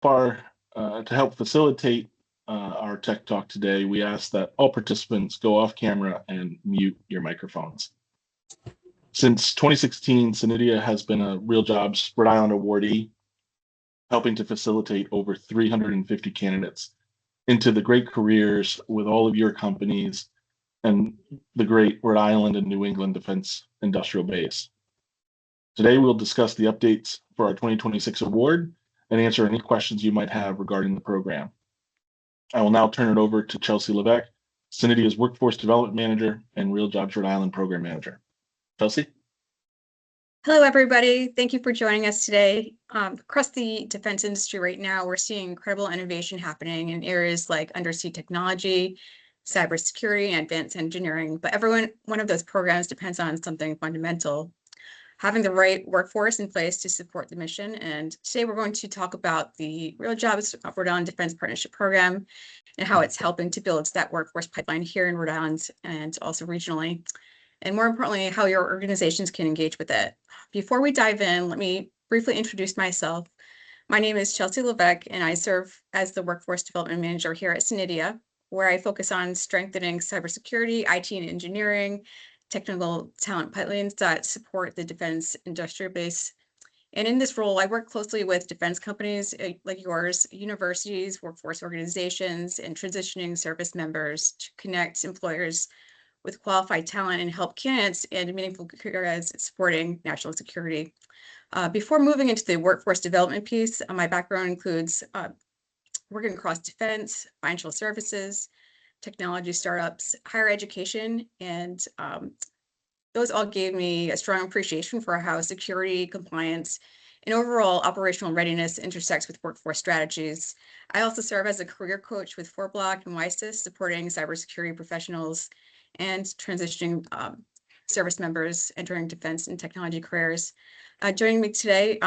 To help facilitate our tech talk today, we ask that all participants go off camera and mute your microphones. Since 2016, SENEDIA has been a Real Jobs Rhode Island awardee, helping to facilitate over 350 candidates into the great careers with all of your companies and the great Rhode Island and New England defense industrial base. Today, we'll discuss the updates for our 2026 award and answer any questions you might have regarding the program. I will now turn it over to Chelsea Levesque, SENEDIA's Workforce Development Manager and Real Jobs Rhode Island Program Manager. Chelsea? Hello, everybody. Thank you for joining us today. Across the defense industry right now, we're seeing incredible innovation happening in areas like undersea technology, cybersecurity, and advanced engineering. But every one of those programs depends on something fundamental: having the right workforce in place to support the mission. And today we're going to talk about the Real Jobs Rhode Island Defense Partnership Program and how it's helping to build that workforce pipeline here in Rhode Island and also regionally. And more importantly, how your organizations can engage with it. Before we dive in, let me briefly introduce myself. My name is Chelsea Levesque, and I serve as the Workforce Development Manager here at SENEDIA, where I focus on strengthening cybersecurity, IT and engineering, technical talent pipelines that support the defense industrial base. And in this role, I work closely with defense companies like yours, universities, workforce organizations, and transitioning service members to connect employers with qualified talent and help candidates in meaningful careers supporting national security. Before moving into the workforce development piece, my background includes working across defense, financial services, technology startups, higher education, and those all gave me a strong appreciation for how security, compliance, and overall operational readiness intersects with workforce strategies. I also serve as a career coach with Block and WISIS, supporting cybersecurity professionals and transitioning service members entering defense and technology careers. Joining me today,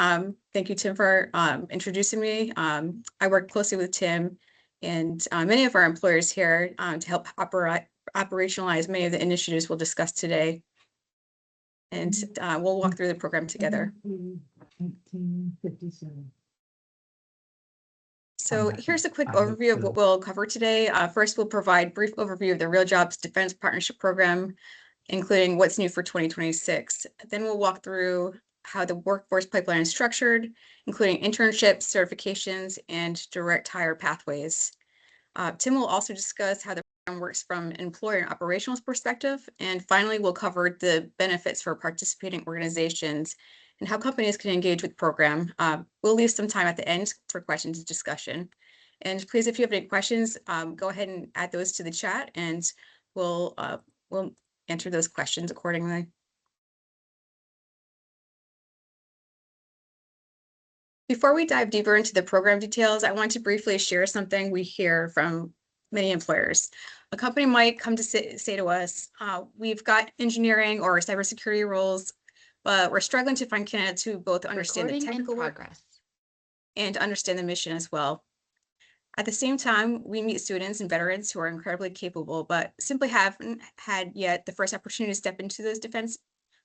thank you, Tim, for introducing me. I work closely with Tim and many of our employers here to help operationalize many of the initiatives we'll discuss today. And we'll walk through the program together. So here's a quick overview of what we'll cover today. First, we'll provide a brief overview of the Real Jobs Defense Partnership Program, including what's new for 2026. Then we'll walk through how the workforce pipeline is structured, including internships, certifications, and direct hire pathways. Tim will also discuss how the program works from an employer and operational perspective. And finally, we'll cover the benefits for participating organizations and how companies can engage with the program. We'll leave some time at the end for questions and discussion. And please, if you have any questions, go ahead and add those to the chat, and we'll answer those questions accordingly. Before we dive deeper into the program details, I want to briefly share something we hear from many employers. A company might come to say to us, we've got engineering or cybersecurity roles, but we're struggling to find candidates who both understand the technical progress and understand the mission as well. At the same time, we meet students and veterans who are incredibly capable, but simply haven't had yet the first opportunity to step into those defense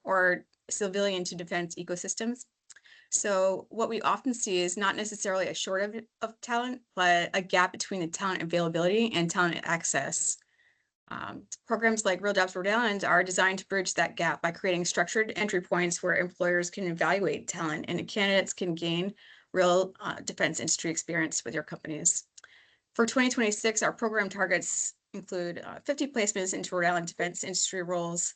or civilian to defense ecosystems. So what we often see is not necessarily a shortage of talent, but a gap between the talent availability and talent access. Programs like Real Jobs Rhode Island are designed to bridge that gap by creating structured entry points where employers can evaluate talent and candidates can gain real defense industry experience with your companies. For 2026, our program targets include 50 placements into Rhode Island defense industry roles,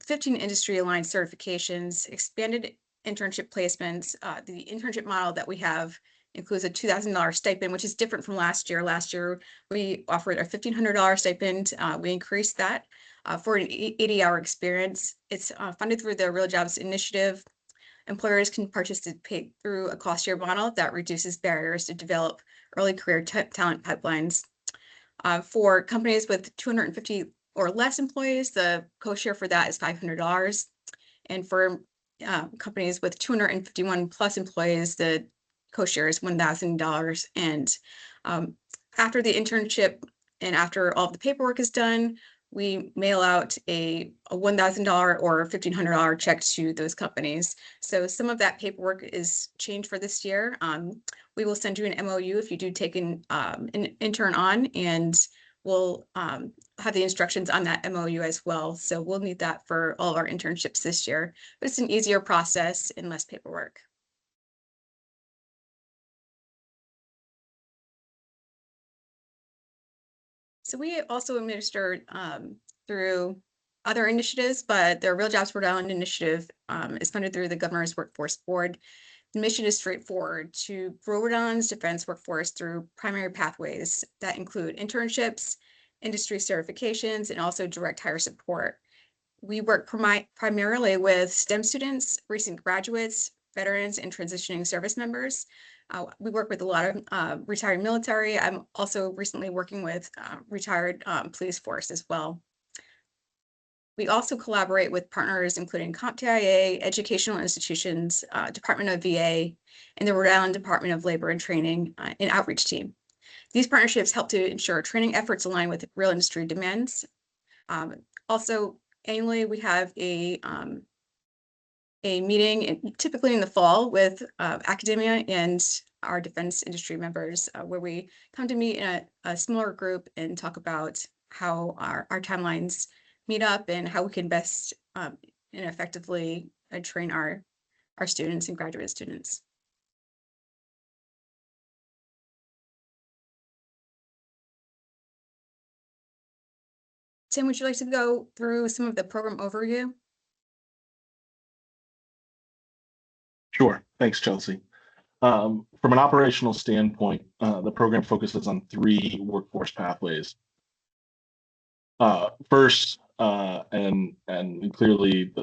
15 industry-aligned certifications, expanded internship placements. The internship model that we have includes a $2,000 stipend, which is different from last year. Last year, we offered a $1,500 stipend. We increased that for an 80-hour experience. It's funded through the Real Jobs Initiative. Employers can participate through a cost share model that reduces barriers to develop early career talent pipelines. For companies with 250 or less employees, the co-share for that is $500. And for companies with 251 plus employees, the co-share is $1,000. And after the internship and after all of the paperwork is done, we mail out a $1,000 or $1,500 check to those companies. So some of that paperwork is changed for this year. We will send you an MOU if you do take an intern on, and we'll have the instructions on that MOU as well. So we'll need that for all of our internships this year, but it's an easier process and less paperwork. So we also administer through other initiatives, but the Real Jobs Rhode Island initiative is funded through the Governor's Workforce Board. The mission is straightforward: to grow Rhode Island's defense workforce through primary pathways that include internships, industry certifications, and also direct hire support. We work primarily with STEM students, recent graduates, veterans, and transitioning service members. We work with a lot of retired military. I'm also recently working with retired police force as well. We also collaborate with partners including CompTIA, educational institutions, Department of VA, and the Rhode Island Department of Labor and Training and outreach team. These partnerships help to ensure training efforts align with real industry demands. Also, annually, we have a meeting, typically in the fall, with academia and our defense industry members, where we come to meet in a smaller group and talk about how our timelines meet up and how we can best and effectively train our students and graduate students. Tim, would you like to go through some of the program overview? Sure. Thanks, Chelsea. From an operational standpoint, the program focuses on 3 workforce pathways. First, and clearly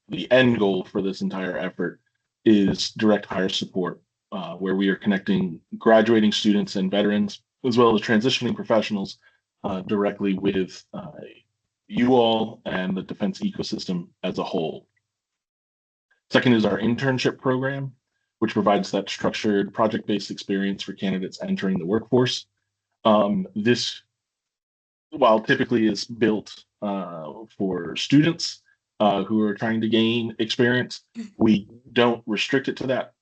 the end goal for this entire effort is direct hire support, where we are connecting graduating students and veterans, as well as transitioning professionals, directly with you all and the defense ecosystem as a whole. Second is our internship program, which provides that structured project-based experience for candidates entering the workforce. This, while typically is built for students who are trying to gain experience, we don't restrict it to that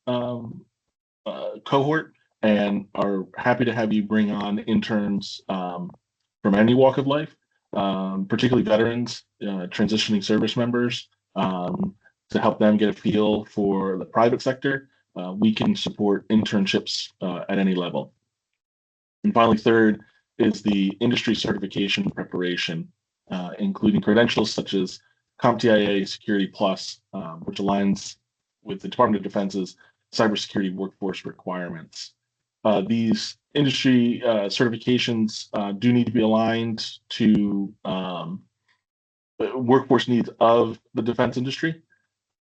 cohort, and are happy to have you bring on interns from any walk of life, particularly veterans, transitioning service members, to help them get a feel for the private sector. We can support internships at any level. And finally, third is the industry certification preparation, including credentials such as CompTIA Security Plus, which aligns with the Department of Defense's cybersecurity workforce requirements. These industry certifications do need to be aligned to workforce needs of the defense industry,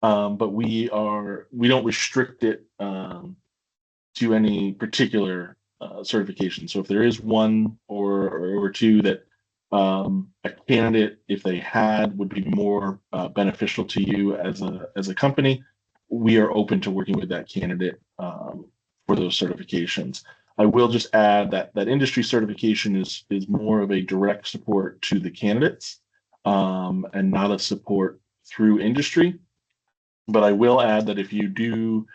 but we don't restrict it to any particular certification. So if there is one or two that a candidate, if they had, would be more beneficial to you as a company, we are open to working with that candidate for those certifications. I will just add that industry certification is more of a direct support to the candidates, and not a support through industry. But I will add that if you do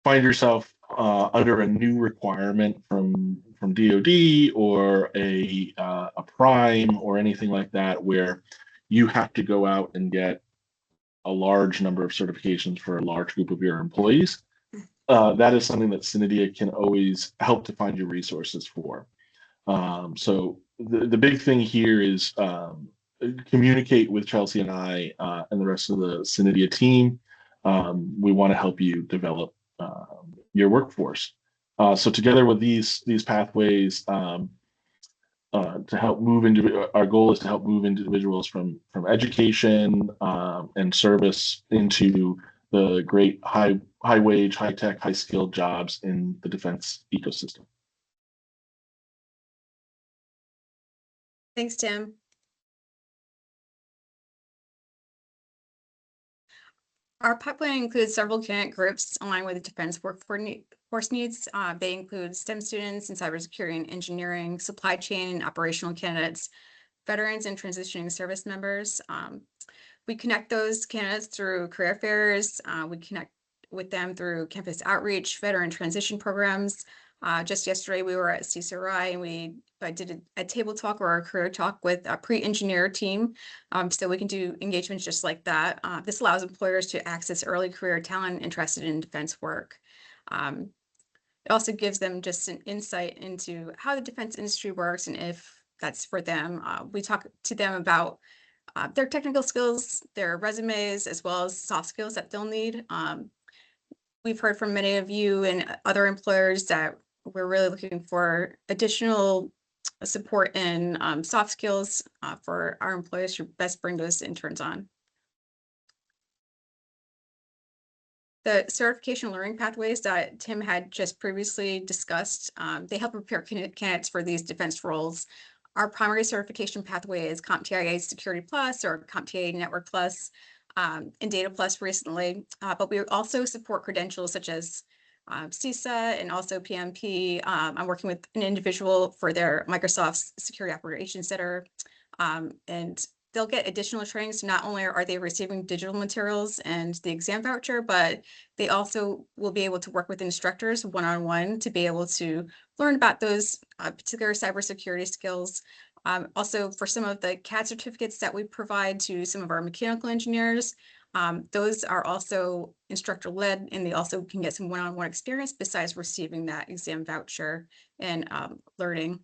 find yourself under a new requirement from DoD or a prime or anything like that, where you have to go out and get a large number of certifications for a large group of your employees, that is something that SENEDIA can always help to find you resources for. So the big thing here is communicate with Chelsea and I and the rest of the SENEDIA team. We want to help you develop your workforce. So together with these pathways, to help move into, our goal is to help move individuals from education and service into the great high wage, high tech, high skilled jobs in the defense ecosystem. Thanks, Tim. Our pipeline includes several candidate groups aligned with the defense workforce needs. They include STEM students in cybersecurity and engineering, supply chain and operational candidates, veterans and transitioning service members. We connect those candidates through career fairs. We connect with them through campus outreach, veteran transition programs. Just yesterday, we were at CCRI and I did a table talk or a career talk with a pre-engineer team. So we can do engagements just like that. This allows employers to access early career talent interested in defense work. It also gives them just an insight into how the defense industry works and if that's for them. We talk to them about their technical skills, their resumes, as well as soft skills that they'll need. We've heard from many of you and other employers that we're really looking for additional support in soft skills for our employers to best bring those interns on. The certification learning pathways that Tim had just previously discussed, they help prepare candidates for these defense roles. Our primary certification pathway is CompTIA Security Plus or CompTIA Network Plus and Data Plus recently, but we also support credentials such as CISA and also PMP. I'm working with an individual for their Microsoft Security Operations Center, and they'll get additional training. So not only are they receiving digital materials and the exam voucher, but they also will be able to work with instructors one-on-one to be able to learn about those particular cybersecurity skills. Also, for some of the CAD certificates that we provide to some of our mechanical engineers, those are also instructor-led, and they also can get some one-on-one experience besides receiving that exam voucher and learning.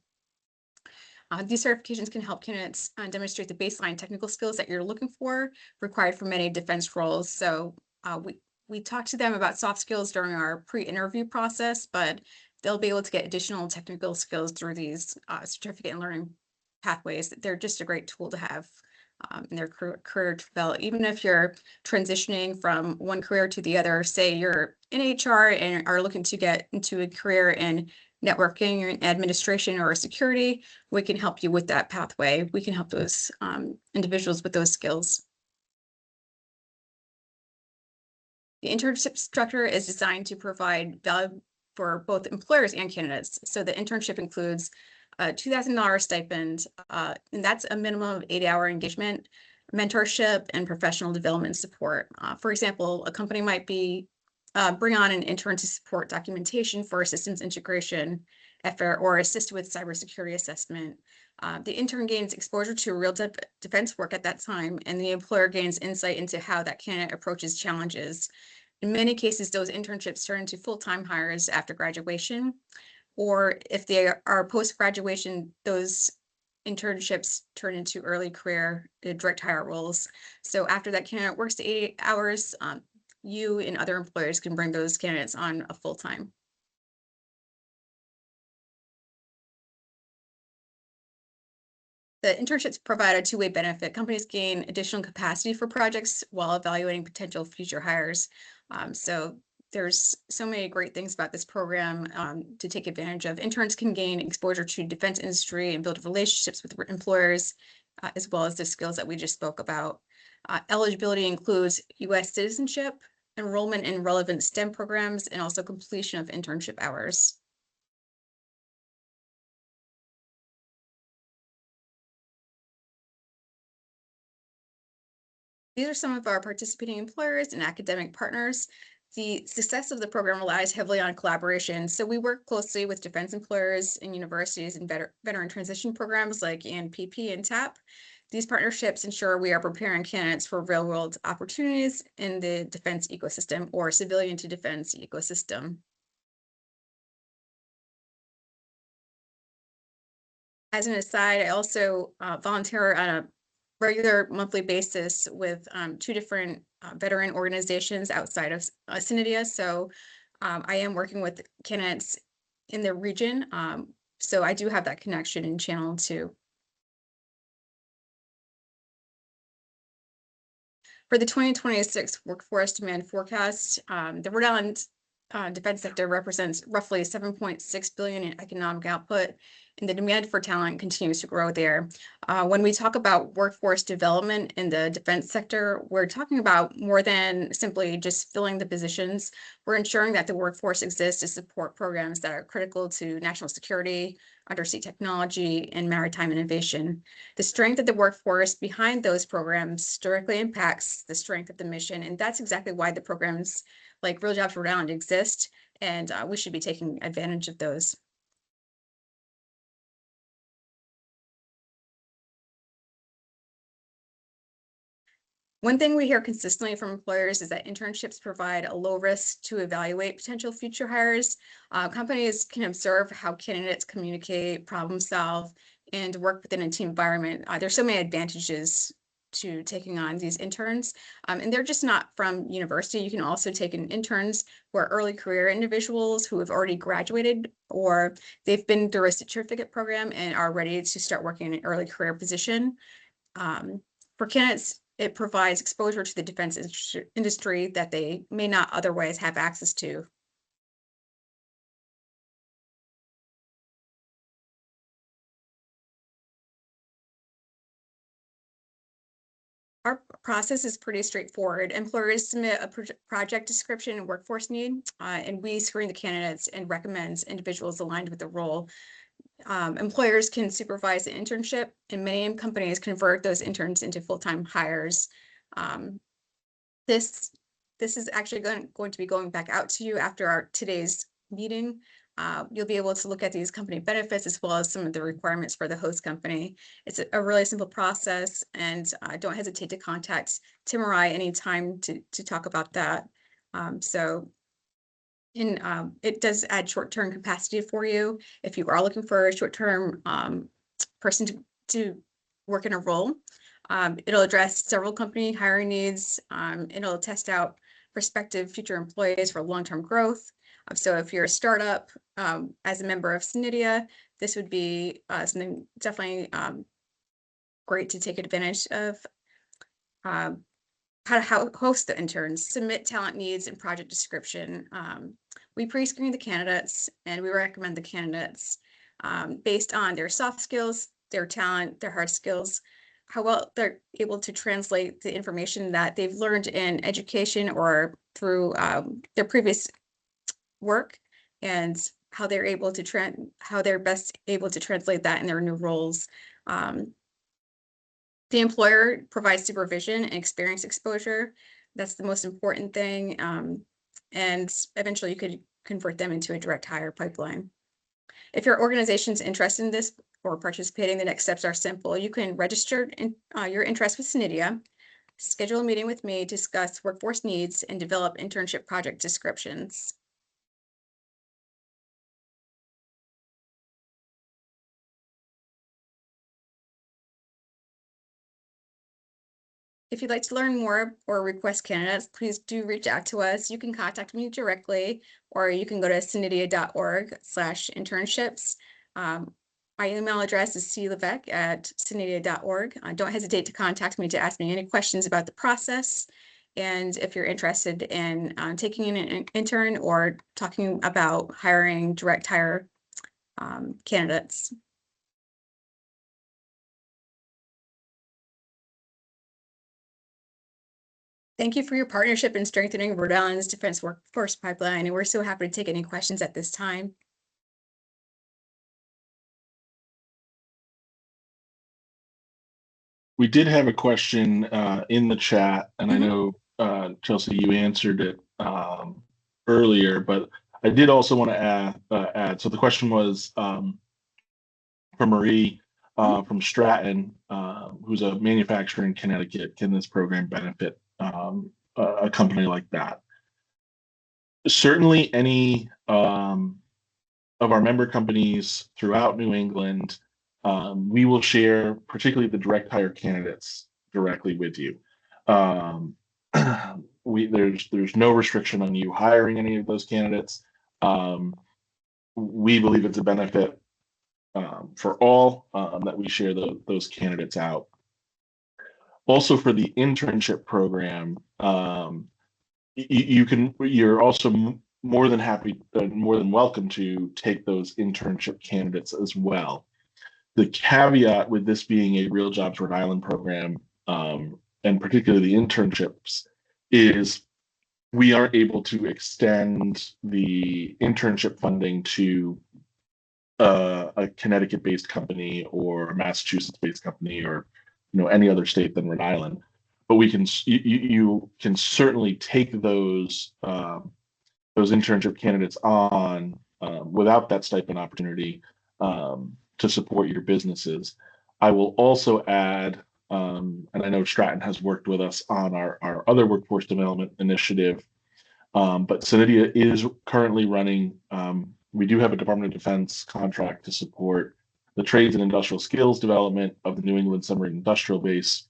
These certifications can help candidates demonstrate the baseline technical skills that you're looking for, required for many defense roles. So we talked to them about soft skills during our pre-interview process, but they'll be able to get additional technical skills through these certificate and learning pathways. They're just a great tool to have in their career development. Even if you're transitioning from one career to the other, say you're in HR and are looking to get into a career in networking or administration or security, we can help you with that pathway. We can help those individuals with those skills. The internship structure is designed to provide value for both employers and candidates. So the internship includes a $2,000 stipend, and that's a minimum of 8-hour engagement, mentorship, and professional development support. For example, a company might bring on an intern to support documentation for systems integration effort or assist with cybersecurity assessment. The intern gains exposure to real defense work at that time, and the employer gains insight into how that candidate approaches challenges. In many cases, those internships turn into full-time hires after graduation, or if they are post-graduation, those internships turn into early career direct hire roles. So after that candidate works to 80 hours, you and other employers can bring those candidates on a full-time. The internships provide a two-way benefit. Companies gain additional capacity for projects while evaluating potential future hires. So there's so many great things about this program to take advantage of. Interns can gain exposure to defense industry and build relationships with employers, as well as the skills that we just spoke about. Eligibility includes U.S. citizenship, enrollment in relevant STEM programs, and also completion of internship hours. These are some of our participating employers and academic partners. The success of the program relies heavily on collaboration. So we work closely with defense employers and universities and veteran transition programs like ENPP and TAP. These partnerships ensure we are preparing candidates for real-world opportunities in the defense ecosystem or civilian to defense ecosystem. As an aside, I also volunteer on a regular monthly basis with 2 different veteran organizations outside of SENEDIA. So I am working with candidates in the region. So I do have that connection and channel too. For the 2026 workforce demand forecast, the Rhode Island defense sector represents roughly 7.6 billion in economic output, and the demand for talent continues to grow there. When we talk about workforce development in the defense sector, we're talking about more than simply just filling the positions. We're ensuring that the workforce exists to support programs that are critical to national security, undersea technology, and maritime innovation. The strength of the workforce behind those programs directly impacts the strength of the mission, and that's exactly why the programs like Real Jobs Rhode Island exist, and we should be taking advantage of those. One thing we hear consistently from employers is that internships provide a low risk to evaluate potential future hires. Companies can observe how candidates communicate, problem solve, and work within a team environment. There's so many advantages to taking on these interns, and they're just not from university. You can also take in interns who are early career individuals who have already graduated, or they've been through a certificate program and are ready to start working in an early career position. For candidates, it provides exposure to the defense industry that they may not otherwise have access to. Our process is pretty straightforward. Employers submit a project description and workforce need, and we screen the candidates and recommend individuals aligned with the role. Employers can supervise the internship, and many companies convert those interns into full-time hires. This is actually going to be going back out to you after today's meeting. You'll be able to look at these company benefits as well as some of the requirements for the host company. It's a really simple process, and don't hesitate to contact Tim or I anytime to talk about that. It does add short-term capacity for you if you are looking for a short-term person to work in a role. It'll address several company hiring needs. It'll test out prospective future employees for long-term growth. So if you're a startup as a member of SENEDIA, this would be something definitely great to take advantage of. How to host the interns, submit talent needs and project description. We pre-screen the candidates, and we recommend the candidates based on their soft skills, their talent, their hard skills, how well they're able to translate the information that they've learned in education or through their previous work, and how they're able to how they're best able to translate that in their new roles. The employer provides supervision and experience exposure. That's the most important thing. And eventually you could convert them into a direct hire pipeline. If your organization's interested in this or participating, the next steps are simple. You can register your interest with SENEDIA, schedule a meeting with me to discuss workforce needs, and develop internship project descriptions. If you'd like to learn more or request candidates, please do reach out to us. You can contact me directly, or you can go to senedia.org/internships. My email address is clevesque@senedia.org. Don't hesitate to contact me to ask me any questions about the process. And if you're interested in taking in an intern or talking about hiring direct hire candidates. Thank you for your partnership in strengthening Rhode Island's defense workforce pipeline, and we're so happy to take any questions at this time. We did have a question in the chat, and I know, Chelsea, you answered it earlier, but I did also want to add. So the question was from Marie from Stratton, who's a manufacturer in Connecticut. Can this program benefit a company like that? Certainly, any of our member companies throughout New England, we will share, particularly the direct hire candidates, directly with you. There's no restriction on you hiring any of those candidates. We believe it's a benefit for all that we share those candidates out. Also, for the internship program, you're also more than happy, more than welcome to take those internship candidates as well. The caveat with this being a Real Jobs Rhode Island program, and particularly the internships, is we aren't able to extend the internship funding to a Connecticut-based company or a Massachusetts-based company or any other state than Rhode Island. But you can certainly take those internship candidates on without that stipend opportunity to support your businesses. I will also add, and I know Stratton has worked with us on our other workforce development initiative, but SENEDIA is currently running, we do have a Department of Defense contract to support the trades and industrial skills development of the New England Submarine Industrial Base.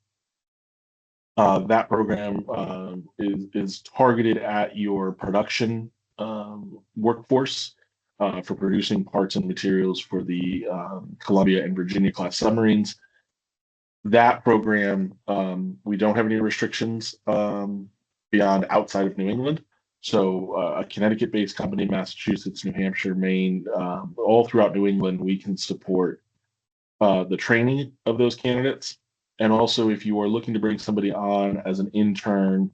That program is targeted at your production workforce for producing parts and materials for the Columbia and Virginia class submarines. That program, we don't have any restrictions beyond outside of New England. So a Connecticut-based company, Massachusetts, New Hampshire, Maine, all throughout New England, we can support the training of those candidates. And also, if you are looking to bring somebody on as an intern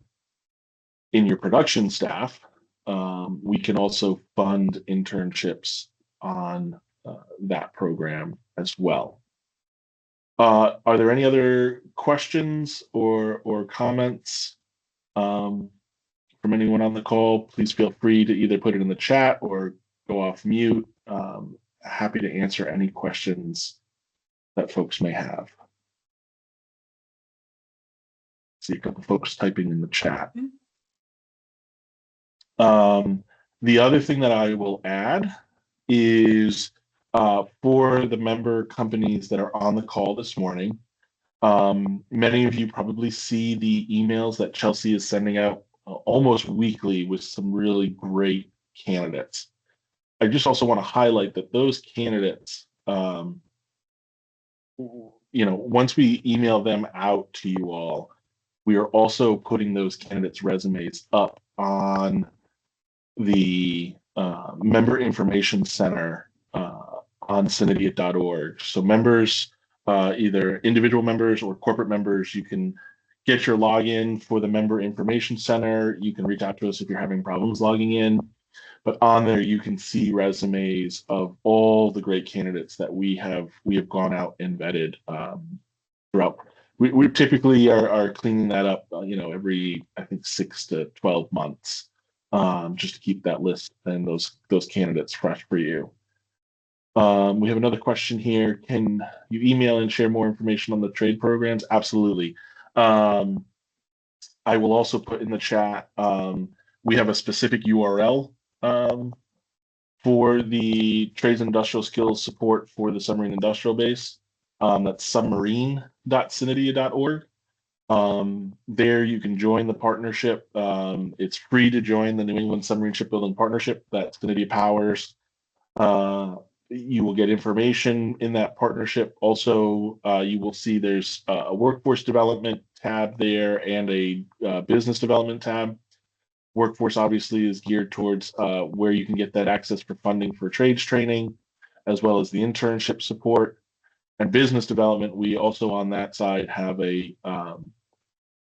in your production staff, we can also fund internships on that program as well. Are there any other questions or comments from anyone on the call? Please feel free to either put it in the chat or go off mute. Happy to answer any questions that folks may have. See a couple folks typing in the chat. The other thing that I will add is for the member companies that are on the call this morning, many of you probably see the emails that Chelsea is sending out almost weekly with some really great candidates. I just also want to highlight that those candidates, once we email them out to you all, we are also putting those candidates' resumes up on the Member Information Center on senedia.org. So members, either individual members or corporate members, you can get your login for the Member Information Center. You can reach out to us if you're having problems logging in. But on there, you can see resumes of all the great candidates that we have gone out and vetted throughout. We typically are cleaning that up, every, I think, 6 to 12 months, just to keep that list and those candidates fresh for you. We have another question here. Can you email and share more information on the trade programs? Absolutely. I will also put in the chat, we have a specific URL for the trades and industrial skills support for the submarine industrial base. That's submarine.senedia.org. There you can join the partnership. It's free to join the New England Submarine Shipbuilding Partnership that SENEDIA powers. You will get information in that partnership. Also, you will see there's a workforce development tab there and a business development tab. Workforce obviously is geared towards where you can get that access for funding for trades training, as well as the internship support. And business development, we also on that side have a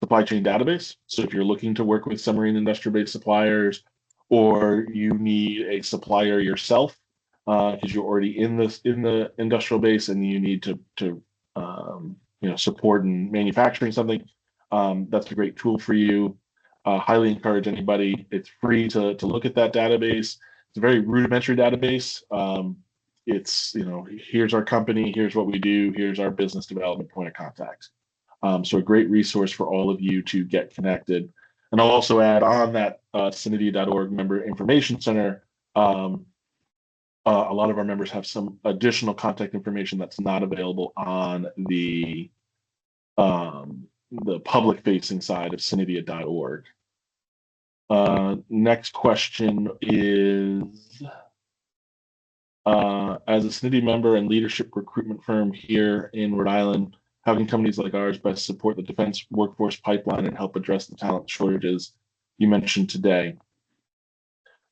supply chain database. So if you're looking to work with submarine industrial base suppliers, or you need a supplier yourself, because you're already in the industrial base and you need to support in manufacturing something, that's a great tool for you. Highly encourage anybody. It's free to look at that database. It's a very rudimentary database. It's, here's our company, here's what we do, here's our business development point of contact. So a great resource for all of you to get connected. And I'll also add on that senedia.org Member Information Center, a lot of our members have some additional contact information that's not available on the public-facing side of senedia.org. Next question is, as a SENEDIA member and leadership recruitment firm here in Rhode Island, how can companies like ours best support the defense workforce pipeline and help address the talent shortages you mentioned today?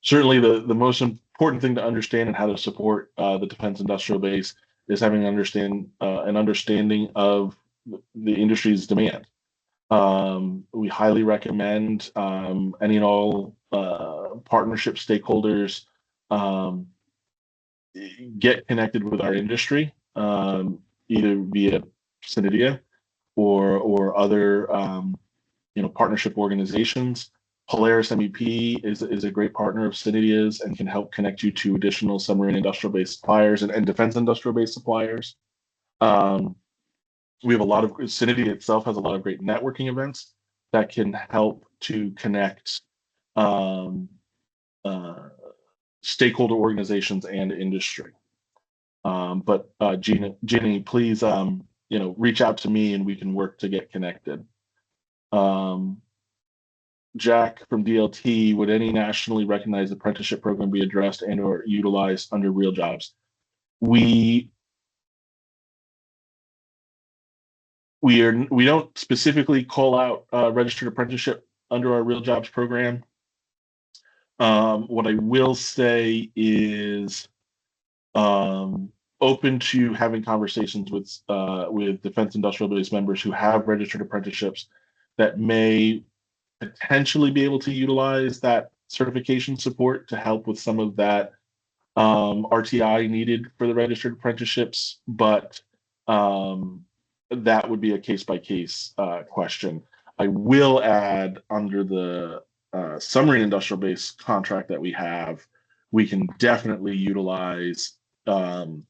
certainly the most important thing to understand and how to support the defense industrial base is having an understanding of the industry's demand. We highly recommend any and all partnership stakeholders um, get connected with our industry, either via SENEDIA or other partnership organizations. Polaris MEP is a great partner of SENEDIA's and can help connect you to additional submarine industrial base suppliers and defense industrial base suppliers. We have a lot of SENEDIA itself has a lot of great networking events that can help to connect um, uh, stakeholder organizations and industry. But Ginny, please, reach out to me and we can work to get connected. Jack from DLT, would any nationally recognized apprenticeship program be addressed and or utilized under real jobs? We don't specifically call out registered apprenticeship under our real jobs program. What I will say is open to having conversations with defense industrial base members who have registered apprenticeships that may potentially be able to utilize that certification support to help with some of that RTI needed for the registered apprenticeships, but that would be a case-by-case question. I will add under the submarine industrial base contract that we have, we can definitely utilize the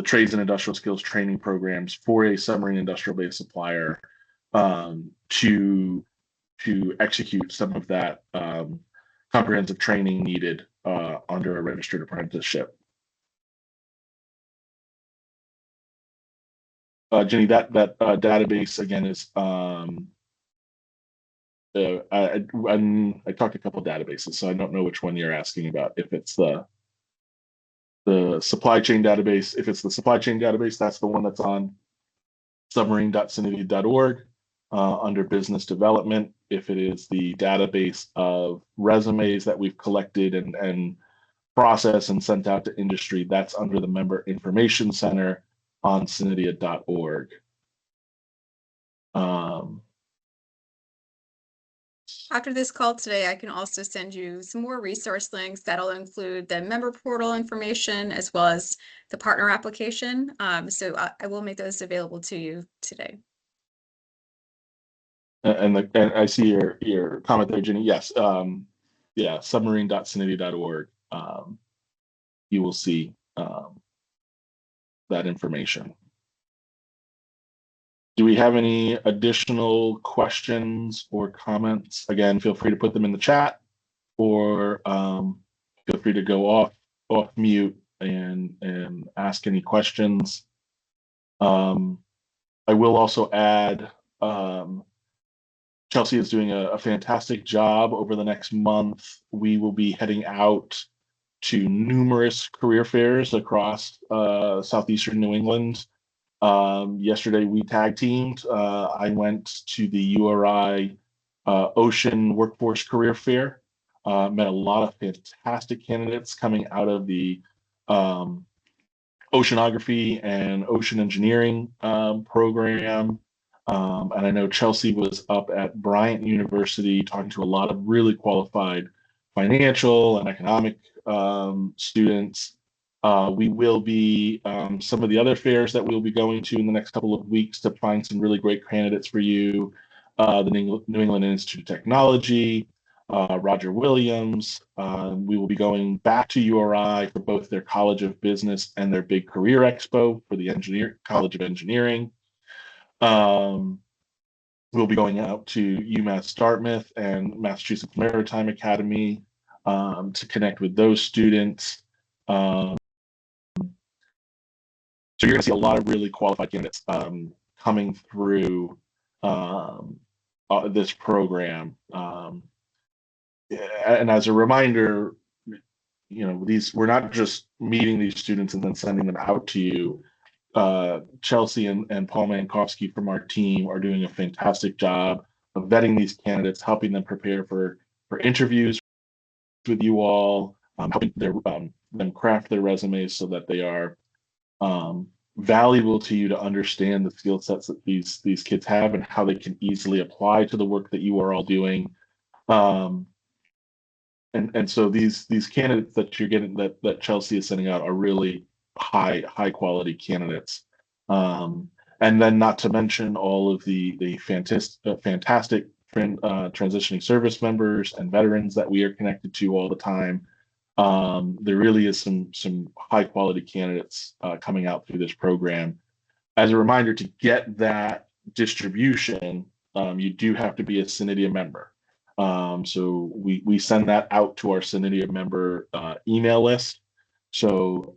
trades and industrial skills training programs for a submarine industrial base supplier to execute some of that comprehensive training needed under a registered apprenticeship. Jenny, that database again is I talked a couple of databases, so I don't know which one you're asking about. If it's the supply chain database, if it's the supply chain database, that's the one that's on submarine.senedia.org under business development. If it is the database of resumes that we've collected and processed and sent out to industry, that's under the Member Information Center on senedia.org. After this call today, I can also send you some more resource links that'll include the member portal information as well as the partner application. So I will make those available to you today. And I see your comment there, Jenny. Yes, yeah, submarine.senedia.org. You will see that information. Do we have any additional questions or comments? Again, feel free to put them in the chat, or feel free to go off mute and ask any questions. I will also add, Chelsea is doing a fantastic job over the next month. We will be heading out to numerous career fairs across southeastern New England. Yesterday we tag teamed. I went to the URI Ocean Workforce Career Fair. Met a lot of fantastic candidates coming out of the oceanography and ocean engineering program. And I know Chelsea was up at Bryant University talking to a lot of really qualified financial and economic students. We will be some of the other fairs that we'll be going to in the next couple of weeks to find some really great candidates for you. The New England Institute of Technology, Roger Williams. We will be going back to URI for both their College of Business and their big career expo for the College of Engineering. We'll be going out to UMass Dartmouth and Massachusetts Maritime Academy to connect with those students. So you're going to see a lot of really qualified candidates coming through this program. And as a reminder, we're not just meeting these students and then sending them out to you. Chelsea and Paul Mankowski from our team are doing a fantastic job of vetting these candidates, helping them prepare for interviews with you all, helping them craft their resumes so that they are valuable to you to understand the skill sets that these kids have and how they can easily apply to the work that you are all doing. And so these candidates that you're getting that Chelsea is sending out are really high quality candidates. And then not to mention all of the fantastic transitioning service members and veterans that we are connected to all the time. There really is some high quality candidates coming out through this program. As a reminder, to get that distribution, you do have to be a SENEDIA member. So we send that out to our SENEDIA member email list. So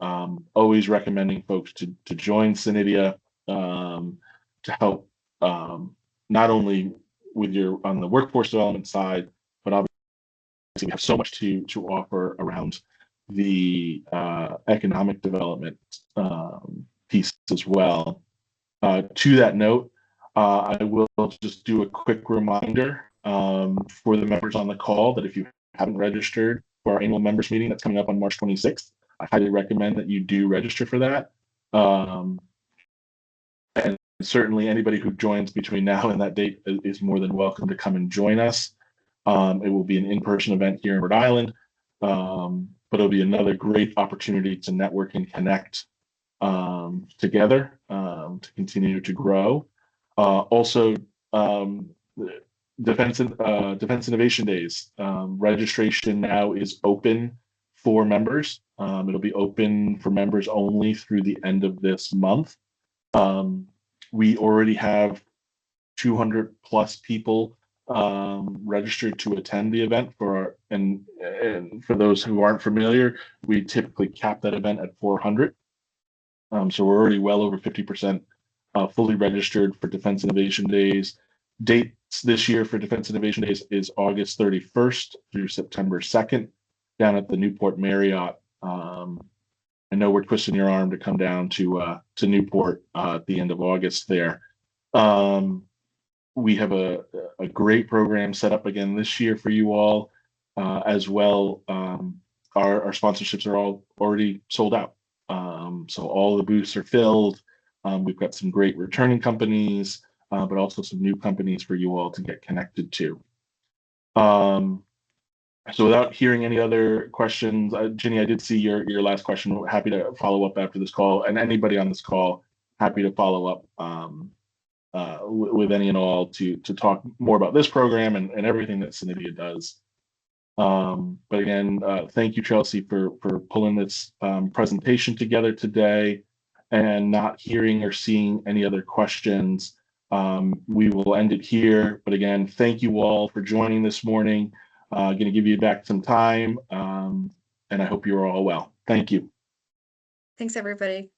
always recommending folks to join SENEDIA to help not only with on the workforce development side, but obviously we have so much to offer around the economic development piece as well. To that note, I will just do a quick reminder for the members on the call that if you haven't registered for our annual members meeting that's coming up on March 26th, I highly recommend that you do register for that. And certainly anybody who joins between now and that date is more than welcome to come and join us. It will be an in-person event here in Rhode Island, but it'll be another great opportunity to network and connect together to continue to grow. Also, Defense Innovation Days. Registration now is open for members. It'll be open for members only through the end of this month. We already have 200 plus people registered to attend the event and for those who aren't familiar, we typically cap that event at 400. So we're already well over 50% fully registered for Defense Innovation Days. Dates this year for Defense Innovation Days is August 31st through September 2nd down at the Newport Marriott. I know we're twisting your arm to come down to Newport at the end of August there. We have a great program set up again this year for you all as well. Our sponsorships are all already sold out. So all the booths are filled. We've got some great returning companies, but also some new companies for you all to get connected to. So without hearing any other questions, Ginny, I did see your last question. We're happy to follow up after this call, and anybody on this call, happy to follow up with any and all to talk more about this program and everything that SENEDIA does. But again, thank you, Chelsea, for pulling this presentation together today. And not hearing or seeing any other questions, we will end it here. But again, thank you all for joining this morning. Going to give you back some time, and I hope you're all well. Thank you. Thanks, everybody.